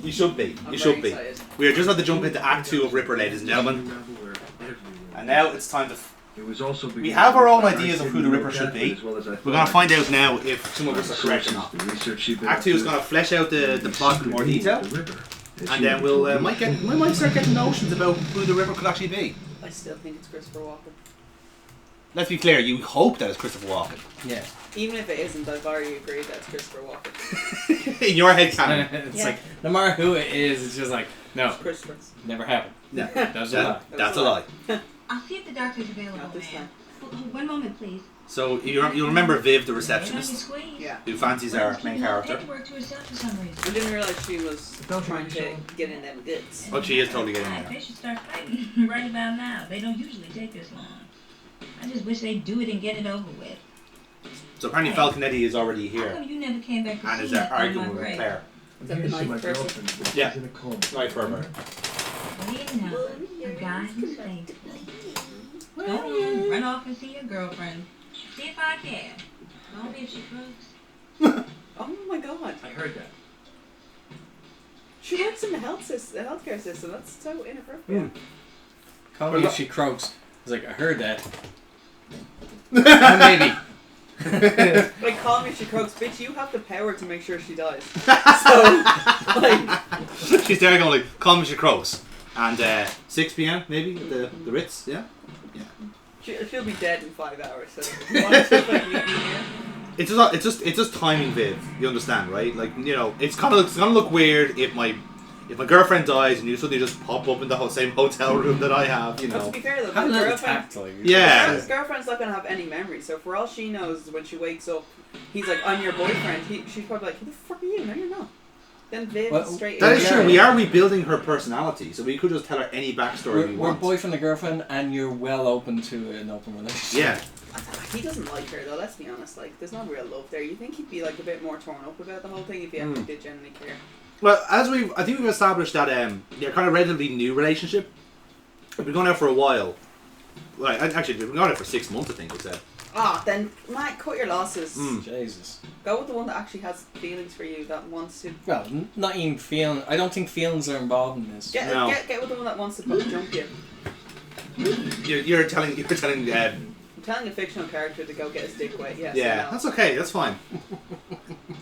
You should be. I'm You should be. excited. We are just about to jump into Act 2 of Ripper, ladies and gentlemen. And now it's time to... We have our own ideas of who the Ripper should be. We're going to find out now if some of us are correct or not. Act 2 is going to flesh out the plot in more detail. And then we might start getting notions about who the Ripper could actually be. I still think it's Christopher Walken. Let's be clear, you hope that it's Christopher Walken. Yeah. Even if it isn't, I've already agreed that it's Christopher Walken. In your head canon. It's like, no matter who it is, it's just like, no, It's Christopher. never happened. No, That's a lie. that's a lie. I'll see if the doctor's available, Not this ma'am. time. One moment, please. So you'll remember Viv, the receptionist, Yeah. who fancies our main character. Paperwork to herself for some reason. I didn't realise she was trying to get in them goods. Oh, she is totally getting They there. should start fighting right about now. They don't usually take this long. I just wish they'd do it and get it over with. So apparently Falconetti is already How here come you never came back to and see is me on my arguing with break? Claire. Is that the knife person? Yeah, knife for her. What do you know? A guy who's faithful. Go on, run off and see your girlfriend. See if I care. Only if she proves. Oh my god. I heard that. She works in the healthcare system. That's so inappropriate. Call me if she croaks. I was like, I heard that. Maybe. Like, call me if she croaks. Bitch, you have the power to make sure she dies. So, like... She's there going like, call me if she croaks. And 6 p.m. maybe at the Ritz, yeah? Yeah. She'll be dead in 5 hours, so you want to like meet me here? It's just timing, Viv. You understand, right? Like, you know, it's gonna look weird if my girlfriend dies and you suddenly just pop up in the same hotel room that I have, you But know. to be fair though, Have a the little girlfriend... tact, like. Yeah. His girlfriend's not going to have any memory, so for all she knows, when she wakes up, he's like, I'm your boyfriend. She's probably like, who the fuck are you? No, you're not. Then Viv Well, straight That in. is true. We are rebuilding her personality, so we could just tell her any backstory we We're want. boyfriend and girlfriend, and you're well open to an open relationship. Yeah. He doesn't like her though, let's be honest. Like, there's not real love there. You think he'd be like a bit more torn up about the whole thing if he actually did genuinely care. Well, I think we've established that they're kind of relatively new relationship. We've been going out for a while. Well, actually, we've been going out for 6 months, I think we said. Ah, then Matt, cut your losses. Jesus. Go with the one that actually has feelings for you, that wants to Well, not even feeling. I don't think feelings are involved in this. get No. get with the one that wants to jump you. You're telling I'm telling a fictional character to go get his dick wet. Yes. yeah, No. that's okay. That's fine.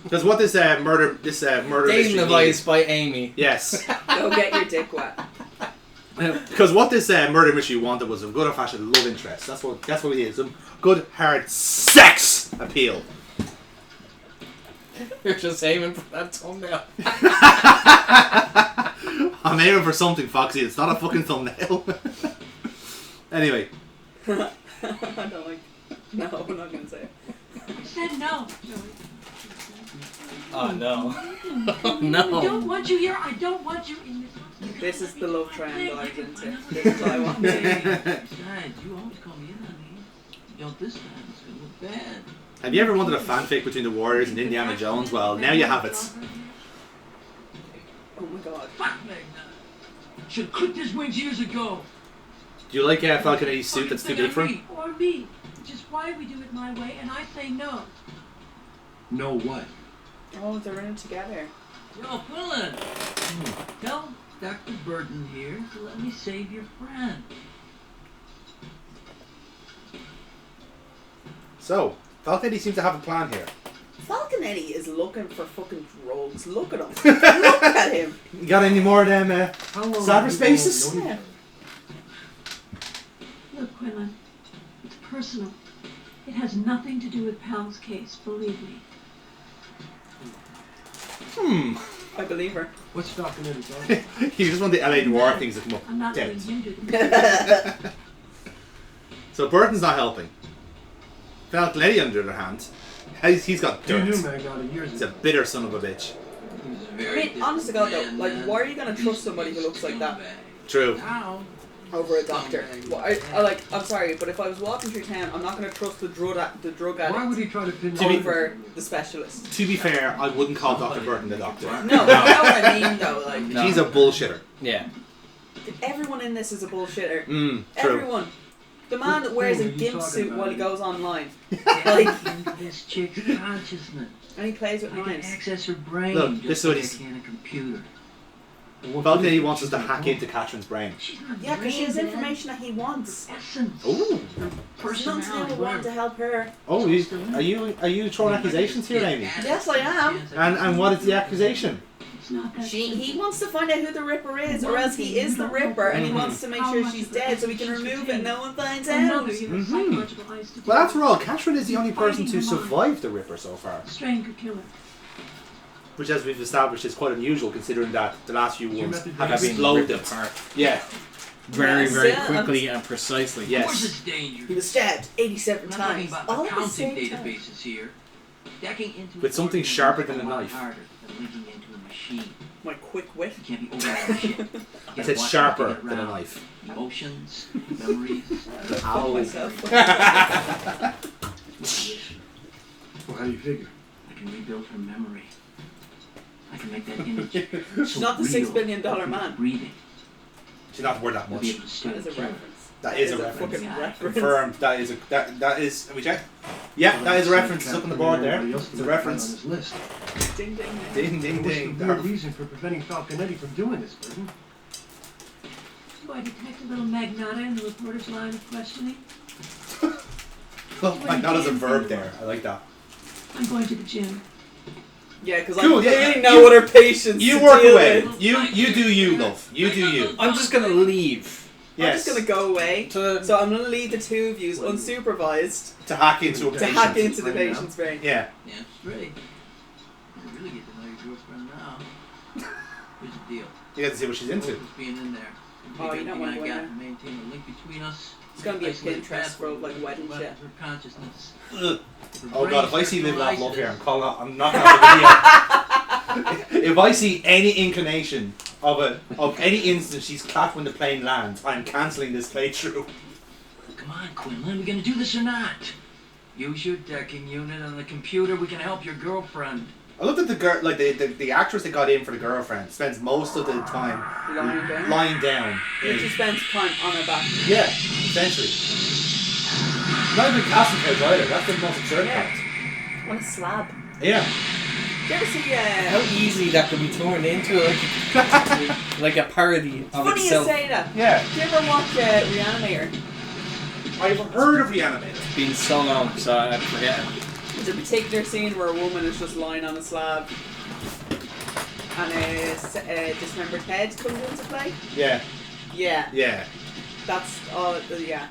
Because what this murder Dating mystery advice needs- by Amy. Yes. Go get your dick wet. Because what this murder mystery wanted was a good old-fashioned love interest. That's what we needed. Some good hard sex appeal. You're just aiming for that thumbnail. I'm aiming for something, Foxy. It's not a fucking thumbnail. Anyway. I don't like. No, I'm not gonna say it. I said no. Oh no. Oh I no. don't want you here. I don't want you in this hospital. This is the love triangle I was into. This is what I want. Besides, you always call me in on me. Yo, this time it's gonna look bad. Have you ever wanted a fanfic between the Warriors and Indiana Jones? Well, now you have it. Oh my god. Fuck Magnotta. Should have clipped his wings years ago. Do you like Falconetti's suit that's too big for him? Or me. Which is why we do it my way, and I say no. No what? Oh, they're in it together. Yo, Quillen! Tell Dr. Burton here to let me save your friend. So, Falconetti seems to have a plan here. Falconetti is looking for fucking drugs. Look at him. Look at him. You got any more of them cyberspaces? Yeah. Look, Quillen, it's personal. It has nothing to do with Pal's case, believe me. I believe her. What's stopping in his arm? You just want the LA Noir things to come up. I'm not Dead. letting him do it. So Burton's not helping. Falconetti, on the other hand, he's got You dirt. knew Magnotta years He's a ago. bitter son of a bitch. He's a I very mean, honest to God though, like, why are you gonna trust somebody who looks like that True. Ow. over a doctor? Well, I'm sorry, but if I was walking through town, I'm not gonna trust the drug Why would addict he try to pin To be- over the specialist. To be fair, I wouldn't call Dr. Burton the doctor. No, you know what I mean though. Like, No. He's a bullshitter. Yeah. everyone in this is a bullshitter. True. Everyone. The man that wears a Who are you gimp talking suit about? while he goes online, Like into this chick's consciousness. and he plays with I can knives. access her brain Look, just this is what like he's- I can a computer. Falconetti wants us to hack into Catherine's brain. She's not Yeah, because she has brain information that he wants. dead. Essence. Ooh. There's nothing Personality. to do with wanting to help her. Oh, are you throwing accusations here, Amy? Yes, I am. And what is the accusation? It's not that He wants to find out who the Ripper is, or else he is the Ripper, and he wants to make sure she's dead so he can remove it and no one finds out. Well, after all, Catherine is the only person to survive the Ripper so far. Stranger killer. Which, as we've established, is quite unusual considering that the last few ones have Have been exploded. ripped apart Yeah, very, very Yeah. quickly and precisely. Of course yes. it's dangerous. He was stabbed 87 I'm not talking times. about All at the accounting same time. databases here. Decking into With something an sharper organism than a is knife. harder than linking into a machine. My quick wit. You can't be over shit. You I gotta said watch sharper how you get than a around. knife. Emotions, memories. Fuck myself. Well, how do you figure? I can rebuild her memory. I can make that image. She's not the $6 billion man. Breathing. She's not worth that You'll be much. able to steer That is the a killer. reference. That is a That reference. fucking reference. Confirmed. That is. Let me check. Yeah, that is a reference. It's up on the board there. It's a reference. On his list. Ding ding ding. Ding ding What's the ding. real reason for preventing Falconetti from doing this, Burton? Do I detect a little Magnotta in the reporter's line of questioning? Well, Magnotta's a verb there. I like that. I'm going to the gym. Yeah, because Cool, I yeah, clearly you- know what her patience You to work deal away. with. You do you, love. You do you. I'm just gonna leave. Yes. I'm just gonna go away. To So I'm gonna leave the two of you unsupervised To hack into a to patient. hack into the patient's brain. Yeah. Yeah, straight. You really get to know your girlfriend now. Here's the deal. You get to see what she's into. Just being in there. Oh, you don't wanna go in I got there. to maintain a link between us. It's gonna be a Isolate Pinterest pathway for, like, wedding left shit. Her consciousness. Ugh. Her Oh god, if I brain see Live Laugh Love here, I'm crystallizes. calling out. I'm not gonna have the video. If I see any inclination of any instant she's clapped when the plane lands, I'm cancelling this playthrough. Come on, Quinlan, we gonna do this or not? Use your decking unit on the computer. We can help your girlfriend. I looked at the girl, like the actress they got in for the girlfriend spends most of the time Lying down. lying down. He just spends time on her back. Yeah, essentially. Not even casting couch either. That's the most absurd Yeah. part. On a slab. Yeah. Do you ever see how easily that could be turned into like a parody of funny you itself. say that. Yeah. Do you ever watch Reanimator? I've heard of Reanimator. It's been so long, so I forget. There's a particular scene where a woman is just lying on a slab and a dismembered head comes into play. Yeah. Yeah, Yeah. that's all. Yeah.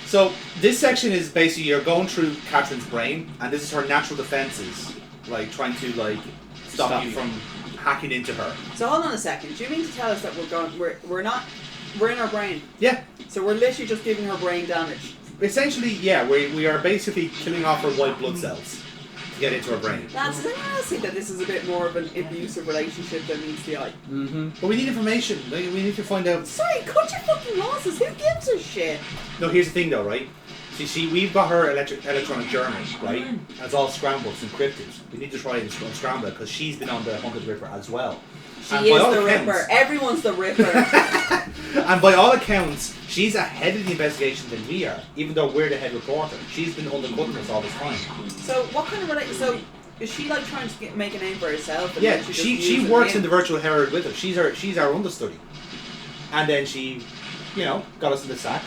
So this section is basically you're going through Catherine's brain, and this is her natural defenses, like trying to stop you from hacking into her. So hold on a second. Do you mean to tell us that we're in our brain? Yeah. So we're literally just giving her brain damage. Essentially, yeah, we are basically killing off her white blood cells to get into her brain. Lads, does anyone else think that this is a bit more of an abusive relationship than meets the eye? Mm-hmm. But we need information. Like, we need to find out. Sorry, cut your fucking losses. Who gives a shit? No, here's the thing though, right? See, we've got her electronic journal, right? And it's all scrambled, it's encrypted. We need to try and unscramble it because she's been on the hunt of the Ripper as well. She And by is all the accounts- Ripper. Everyone's the Ripper. And by all accounts, she's ahead of the investigation than we are, even though we're the head reporter. She's been undercutting us all this time. So what kind of so is she like trying to make a name for herself? And Yeah, then she works in the virtual herald with us. She's our understudy. And then she, got us in the sack.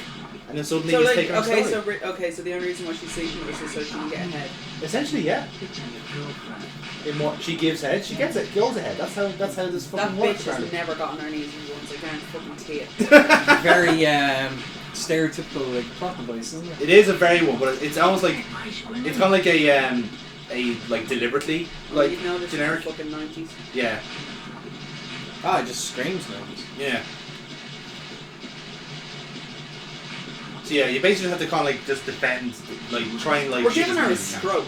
And then suddenly So he's like taking our story. so the only reason why she's sleeping with us is so she can get ahead. Essentially, yeah. It's on your girlfriend. In what she gives head, she gets it, goes ahead. That's how this That fucking bitch works. has Apparently. never gotten her knees once. I can't fucking see it. Very stereotypical like plot device, isn't it? It is a very one, but it's almost like Nice, Quinlan. it's kind of like a like deliberately like you know this generic. is the fucking 90s. Yeah, Ah, it just screams now. yeah. So yeah, you basically have to kind of like just defend, like try and like. We're shoot giving as her a many as you stroke.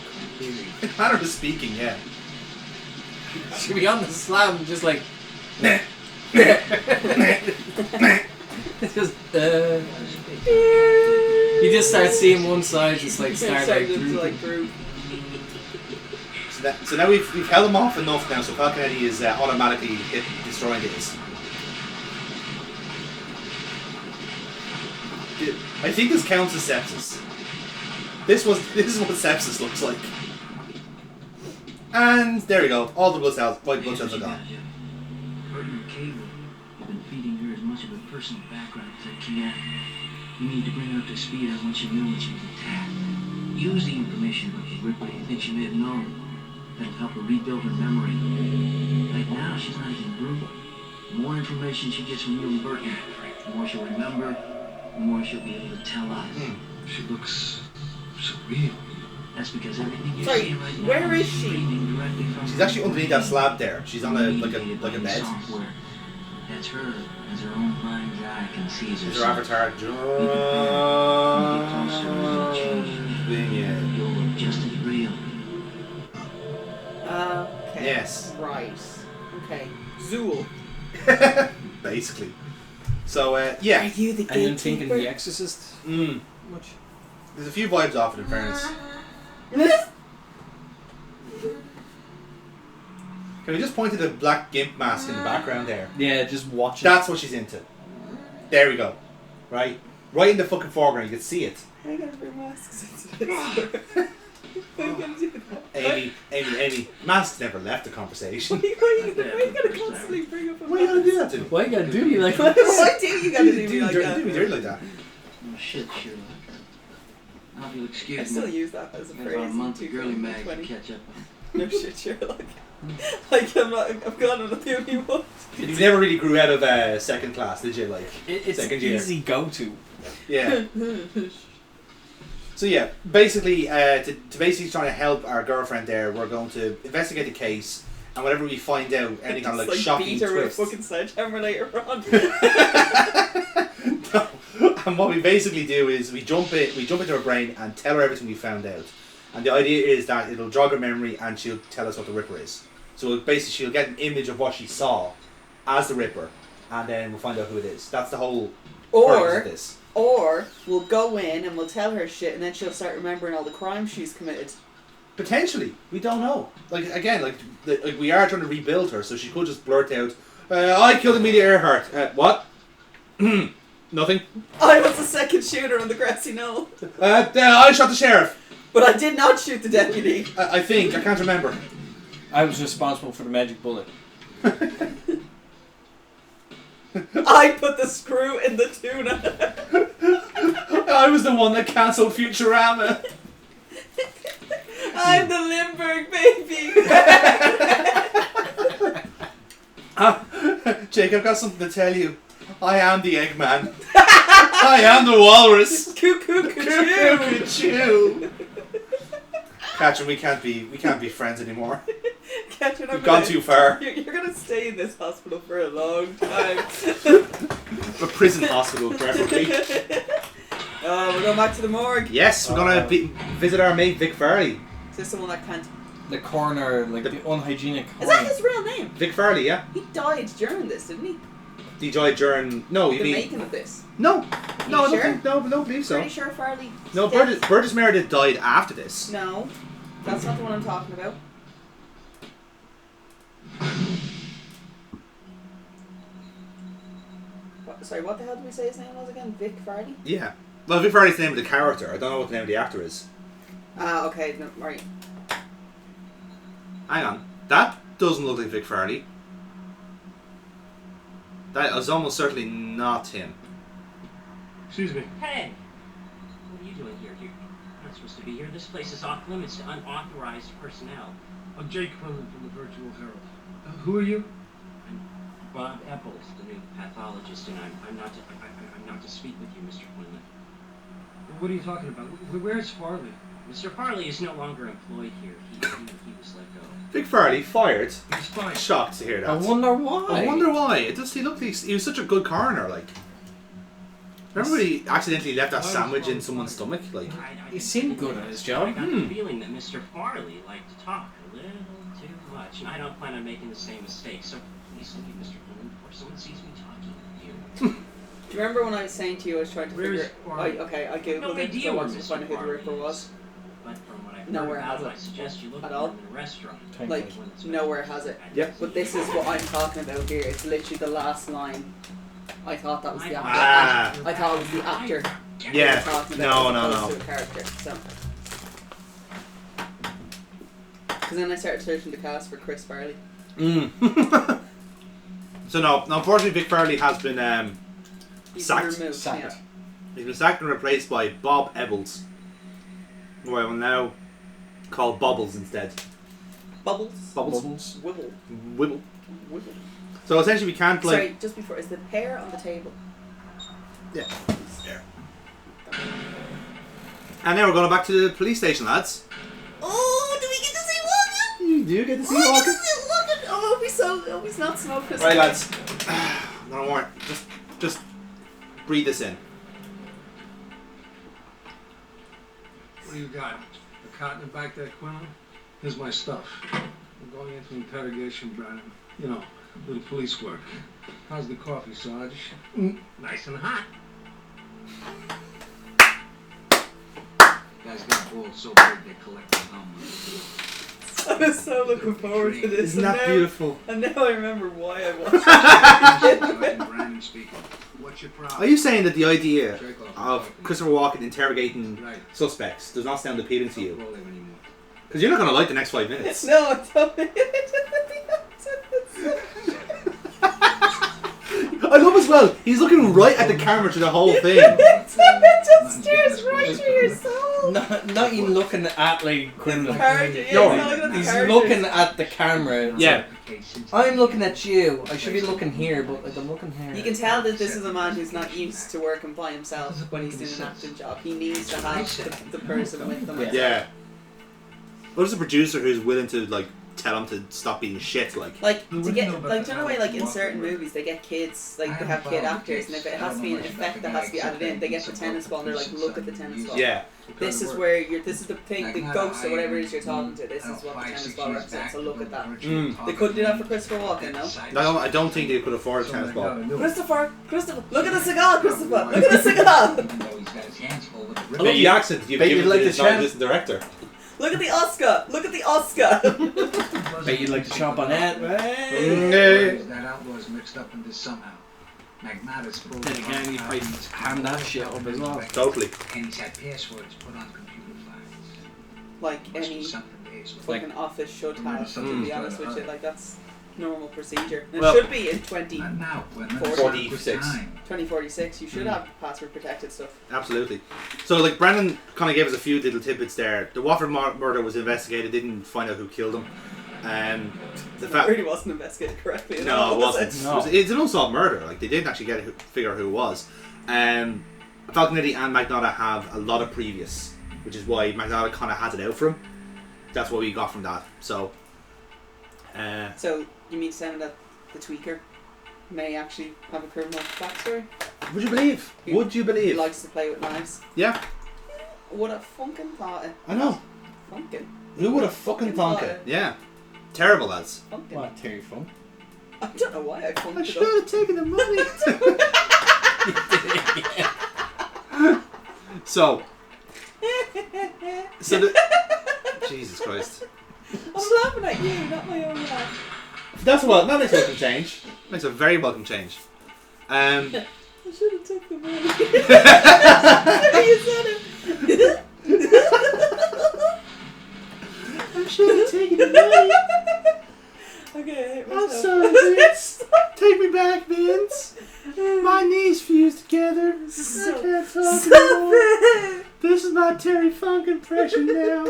can. Manner of speaking, yeah. She'd be on the slab and just like it's just you just start seeing one side just like start like drooping. droop. So now we've held them off enough now, so Falconetti is automatically destroying this. I think this counts as sepsis. This is what sepsis looks like. And there you go. All the white blood cells are gone. Burton cable. I've been feeding her as much of a personal background as I can. You need to bring her up to speed on what she knew when she was attacked. Use the information about the Ripper you think she may have known. That'll help her rebuild her memory. Right now, she's not even brutal. The more information she gets from you and Burton, the more she'll remember, the more she'll be able to tell us. She looks so real. That's because everything you're Sorry, seeing right now where is she? streaming directly from She's actually underneath that slab there. She's on a like a bed. software. That's her, as her own mind's eye conceives It's her herself. avatar. Yeah. You'll look just as real. Okay. Yes. Right. Okay. Zool. Basically. So yeah. Are you the And then thinking gatekeeper? The Exorcist. Much. There's a few vibes off it in fairness. Can we just point to the black gimp mask in the background there? Yeah, just watching. That's what she's into. There we go. Right in the fucking foreground, you can see it. How are you gonna bring masks into this? How are you gonna do that? Amy, masks never left the conversation. Why are you gonna constantly bring up a What are you gonna mask? do that to? Why you gotta do me like Why that? do you gotta do me like that? Do me dirty like that. Oh shit, Sherlock. I hope you'll I excuse still me. use that as a There's phrase. about a month in of girly mags to 2020. catch up on. No shit, Sherlock. Like I've gone on the only one. You never really grew out of second class, did you? Like It's second year. easy go-to. Yeah. So yeah, basically, to basically trying to help our girlfriend there, we're going to investigate the case, and whenever we find out any kind of like shocking beat her twist. with a fucking sledgehammer later on. No. And what we basically do is we jump into her brain and tell her everything we found out. And the idea is that it'll jog her memory and she'll tell us what the Ripper is. So basically she'll get an image of what she saw as the Ripper, and then we'll find out who it is. That's the whole purpose of this. Or we'll go in and we'll tell her shit, and then she'll start remembering all the crimes she's committed. Potentially, we don't know. Like again, like we are trying to rebuild her, so she could just blurt out, "I killed Amelia Earhart." What? Nothing. I was the second shooter on the grassy knoll, I shot the sheriff. but I did not shoot the deputy. I think I can't remember. I was responsible for the magic bullet. I put the screw in the tuna. I was the one that cancelled Futurama. I'm the Limburg baby. Jake, I've got something to tell you. I am the Eggman. I am the Walrus. Cuckoo, Cuckoo. Catherine, we can't be friends anymore. Catherine, We've gone too far. You're gonna stay in this hospital for a long time. A prison hospital, preferably. We're going back to the morgue. Yes, we're gonna visit our mate Vic Farley. Is this the one that can't? The coroner, like the unhygienic Is that coroner. his real name? Vic Farley, yeah. He died during this, didn't he? He died during. No, you The mean making of this. no? No, I sure? don't think. No, I don't believe so. Pretty sure Farley. No, Burgess Meredith died after this. No, that's not the one I'm talking about. Sorry, what the hell did we say his name was again? Vic Farley? Yeah. Well, Vic Farley's the name of the character. I don't know what the name of the actor is. Ah, okay, no, right. Hang on. That doesn't look like Vic Farley. That is almost certainly not him. Excuse me. Hey! What are you doing here? You're not supposed to be here. This place is off limits to unauthorized personnel. I'm Jake Quinlan from the Virtual Herald. Who are you? I'm Bob Epples, the new pathologist, and I'm not to speak with you, Mr. Quinlan. What are you talking about? Where's Farley? Mr. Farley is no longer employed here. He was let go. Vic Farley fired. He's fine. Shocked to hear that. I wonder why. I wonder why. It does. He looked. He was such a good coroner. Like, remember when he accidentally left that sandwich in someone's stomach? Like, He seemed good at his I job. got the feeling that Mr. Farley liked to talk a little too much, and I don't plan on making the same mistake. So please leave, Mr. Quinlan, before someone sees me talking with you. Do you remember when I was saying to you I was trying to Where is figure... Farley? I googled No it because idea I where wanted to Mr. find out who the Farley Ripper was. is. But from what I've Nowhere heard has about him, it. I suggest you look At for all? him in a restaurant. Like, nowhere has it. Yep. But this is what I'm talking about here. It's literally the last line. I thought that was the actor. Ah. I thought it was the actor. yeah. we were talking about No, as no, opposed no. to a character, so. Because then I started searching the cast for Chris Farley. Mm. So no, unfortunately Vic Farley has been He's sacked. removed, Sacked. yeah. He's been sacked and replaced by Bob Ebbels, who I will now call Bubbles instead. Bubbles? Bubbles. Wibble. Wibble. Wibble. So essentially we can't like... Sorry, just before, is the pear on the table? Yeah. There. And now we're going back to the police station, lads. Oh, do we get to see Walken? You do get to see Oh, I Walken. get to see Walken. Oh, he's not smoking. Right, lads. No more. Just breathe this in. What do you got? A cotton back there, Quinlan? Here's my stuff. I'm going into interrogation, Brandon. You know, little police work. How's the coffee, Sarge? Nice and hot. Guys got balls so big they collect the gum. I was so looking forward to this. Isn't that beautiful? And now I remember why I watched Brandon speaking. What's your problem? Are you saying that the idea of Christopher Walken interrogating suspects does not sound appealing to you? Because you're not going to like the next 5 minutes. No, I don't. I love as well. He's looking right at the camera through the whole thing. It just stares right through your soul. Not even looking at like criminal. Character, yeah, No, he's not looking at the He's characters. looking at the camera. Yeah. I'm looking at you. I should be looking here, but like I'm looking here. You can tell that this is a man who's not used to working by himself when he's doing an acting job. He needs to have the person with him. Yeah. What is a producer who's willing to like tell him to stop being shit? Like to get like, do you know the way like in certain movies they get kids, like they have kid actors, and if it has to be an effect that has to be added in, they get the tennis ball and they're like, look at the tennis ball. yeah. This is where this is the thing, the ghost or whatever it is you're talking to. This is what the tennis ball represents. So look at that. They couldn't do that for Christopher Walken, no? I don't think they could afford a tennis ball. Christopher, look at the cigar, Christopher, look at the cigar. I love the accent you've Bet given you'd like to the this champ. non-existent director. Look at the Oscar, look at the Oscar. Bet you'd like to chomp on that. That outlaws mixed up in this somehow. Magnotta's pulled Then again, you probably ham that shit up as well. Totally. And he's had passwords put on computer files. Like Must be any something days with. fucking office should have, to be honest with you. Like that's normal procedure. And Well- it should be in Not now, Quinlan. 46. 2046. You should have password protected stuff. Absolutely. So, like, Brandon kind of gave us a few little tidbits there. The Watford murder was investigated, didn't find out who killed him. The It fact... really wasn't investigated correctly. at No, all, it was wasn't. No. It's an unsolved murder. Like, they didn't actually figure out who it was. Falconetti and Magnotta have a lot of previous, which is why Magnotta kind of has it out for him. That's what we got from that. So, So you mean to tell me that the tweaker may actually have a criminal backstory? would you believe? Would you He believe? likes to play with knives. Yeah, Would have fucking thought it. I know. Funkin'. Who would have fucking thought it? Yeah. Terrible, lads. Funkin'. What, Terry Funk? I don't know why I funked I it should up. have taken the money. So the, Jesus Christ. I'm laughing at you, not my own laugh. That makes a welcome change. Makes a very welcome change. I should have took the money. You said it. I should have taken the money. Okay, I hate I'm myself. sorry, Vince. Take me back, Vince. My knees fused together. I can't talk anymore. it! This is my Terry Funk impression now.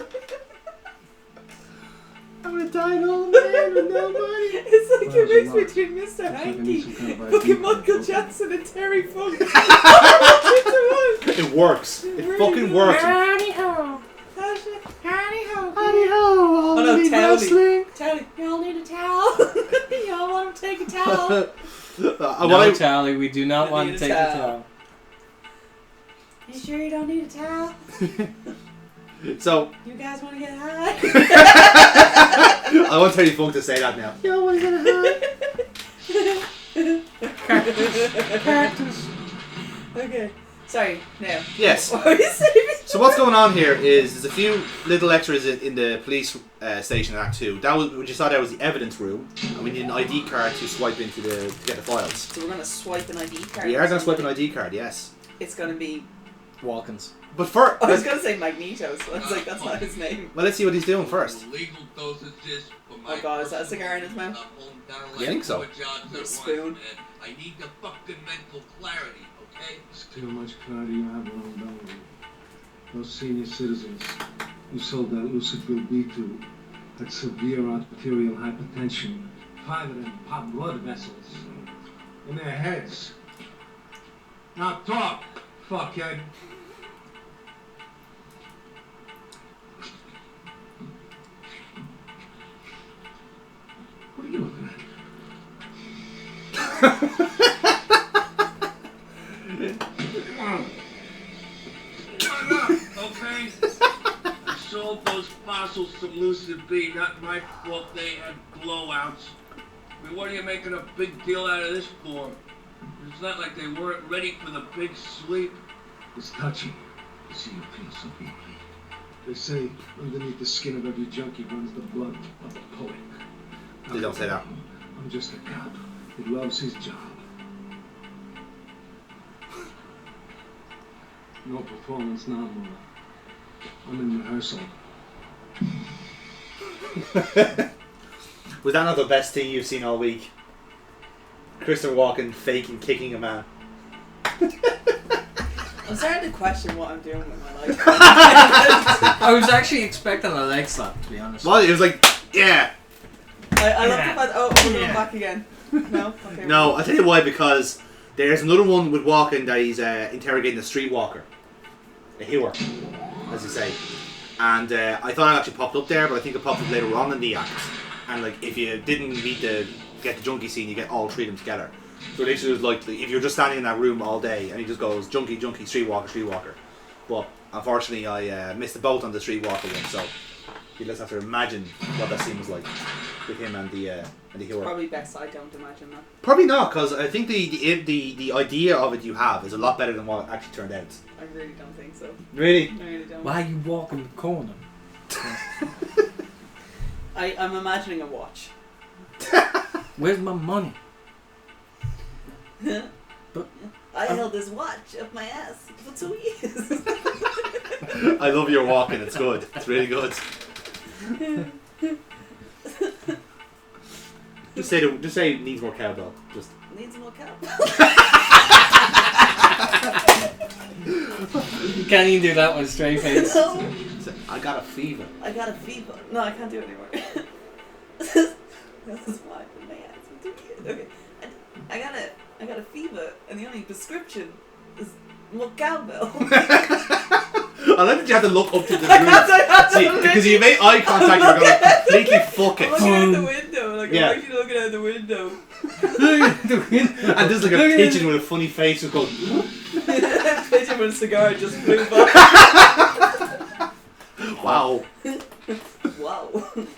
I'm gonna die an old man with no money. It's like a mix between Mr. Hanky, fucking Michael Jackson, and Terry Funk. It works. It fucking works. Howdy ho. Howdy ho. Howdy ho, all Oh no, need towel. wrestling. Towel. Y'all need a towel. Y'all want to take a towel? No, Tally, we do not want to need a take the towel. towel. You sure you don't need a towel? So, You guys want to get high? I want Terry Funk to say that now. You want to get high? Cactus. Okay. Sorry, now. Yes. What were you saying? So what's going on here is there's a few little extras in the police station in Act 2. That was what you saw there was the evidence room, and we need an ID card to swipe into to get the files. So we're going to swipe an ID card. We are going to swipe an ID card, yes. It's going to be Walkins. But first, I was gonna say Magneto, so I was like, that's not his name. well, let's see what he's doing first. Oh god, is that a cigar in his mouth? I think so. With a spoon. I need the fucking mental clarity, okay? See how much clarity you have around Donald. Those senior citizens who sold that lucid Bill B to had severe arterial hypertension. 5 of them pop blood vessels in their heads. Now talk, fuckhead. What are you looking at? Okay? I sold those fossils some lucid B. Not my fault they had blowouts. I mean, what are you making a big deal out of this for? It's not like they weren't ready for the big sweep. It's touching to see you feel so deeply. They say underneath the skin of every junkie runs the blood of a poet. They don't say that. I'm just a cop who loves his job. No performance now, Mona. I'm in rehearsal. Was that not the best thing you've seen all week? Christopher Walken faking kicking a man. I'm starting to question what I'm doing with my life. I was actually expecting a leg slap, to be honest. Well, it was like, yeah. I love the fact. Oh, we're going back again. No, okay. No, I'll tell you why, because there's another one with Walken that he's interrogating a streetwalker. A hewer, as you say. And I thought it actually popped up there, but I think it popped up later on in the act. And like, if you didn't need to get the junkie scene, you get all three of them together. So literally it was like, if you're just standing in that room all day, and he just goes, junkie, junkie, streetwalker, streetwalker. But unfortunately I missed the boat on the streetwalker one, so you just have to imagine what that scene was like with him and the hewer. Probably best I don't imagine that. Probably not, because I think the idea of it you have is a lot better than what it actually turned out. I really don't think so. Really? I really don't. Why are you walking the corner? I'm imagining a watch. Where's my money? But I held this watch up my ass for 2 years. I love your walking, it's good. It's really good. Just say it needs more cowbell. Just Needs more cap. you can't even do that with a straight face. No. say, I got a fever. I got a fever. No, I can't do it anymore. This is why I put my ass for 2 years. Okay. I got a fever, and the only prescription is more cowbell. I like that you have to look up to the I can't See, because you made eye contact, you're going to completely fuck I'm it. looking out the window, like Yeah. I'm actually looking out the window. And there's like a pigeon with a funny face who's going, Pigeon with a cigar just flew by. wow. Wow.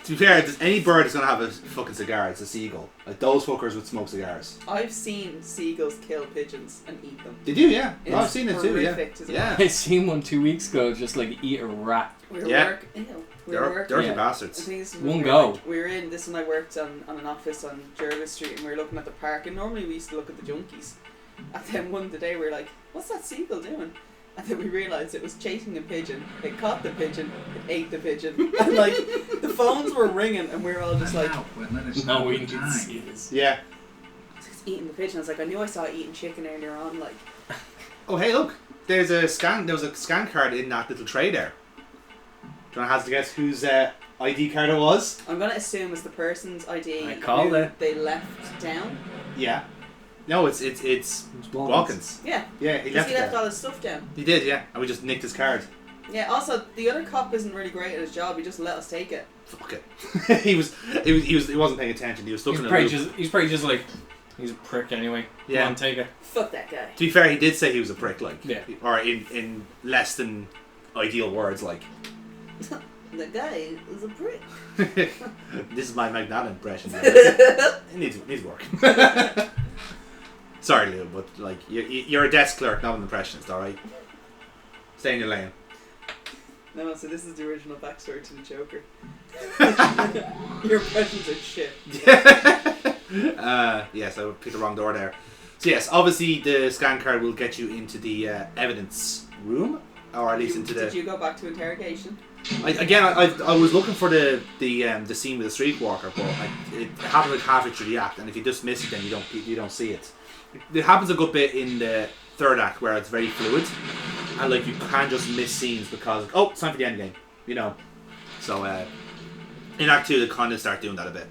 To be fair, there's any bird that's going to have a fucking cigar, it's a seagull. Like those fuckers would smoke cigars. I've seen seagulls kill pigeons and eat them. They do, yeah. It's I've seen it too, yeah. horrific to Yeah. I seen one 2 weeks ago just like eat a rat. We were Yeah. working. They're dirty Yeah. I bastards. think this is One when go. we were in this when I worked on an office on Jervis Street, and we were looking at the park. And normally we used to look at the junkies. And then one day we were like, "What's that seagull doing?" And then we realised it was chasing a pigeon. It caught the pigeon. It ate the pigeon. And like the phones were ringing, and we were all just like, No, we didn't see this. Yeah. "It's eating the pigeon." I was like, "I knew I saw it eating chicken earlier on." Like, Oh, hey, look. There was a scan card in that little tray there. Do you want to guess whose ID card it was? I'm gonna assume it's the person's ID. I called who it. They left down. Yeah. No, it's Walken's. Yeah. Yeah, he Because left he it left there. all his stuff down. He did, yeah. And we just nicked his card. Yeah. Also, the other cop isn't really great at his job. He just let us take it. Fuck it. he wasn't paying attention. He was stuck He's in a probably loop. he's probably just like, he's a prick anyway. Yeah. Come on, take it. Fuck that guy. To be fair, he did say he was a prick, like. Yeah. Or in less than ideal words, like. The guy is a prick. This is my Magnotta impression. It needs work. Sorry, Lou, but like you're a desk clerk, not an impressionist. All right. Stay in your lane. No, so this is the original backstory to the Joker. Your impressions are shit. Yes, I picked the wrong door there. So yes, obviously the scan card will get you into the evidence room. or at least into the. Did you go back to interrogation? I was looking for the scene with the streetwalker, but it happened like halfway through the act, and if you just miss it, then you don't see it. It happens a good bit in the third act where it's very fluid, and like you can just miss scenes because it's time for the end game, you know. So in Act 2 they kind of start doing that a bit.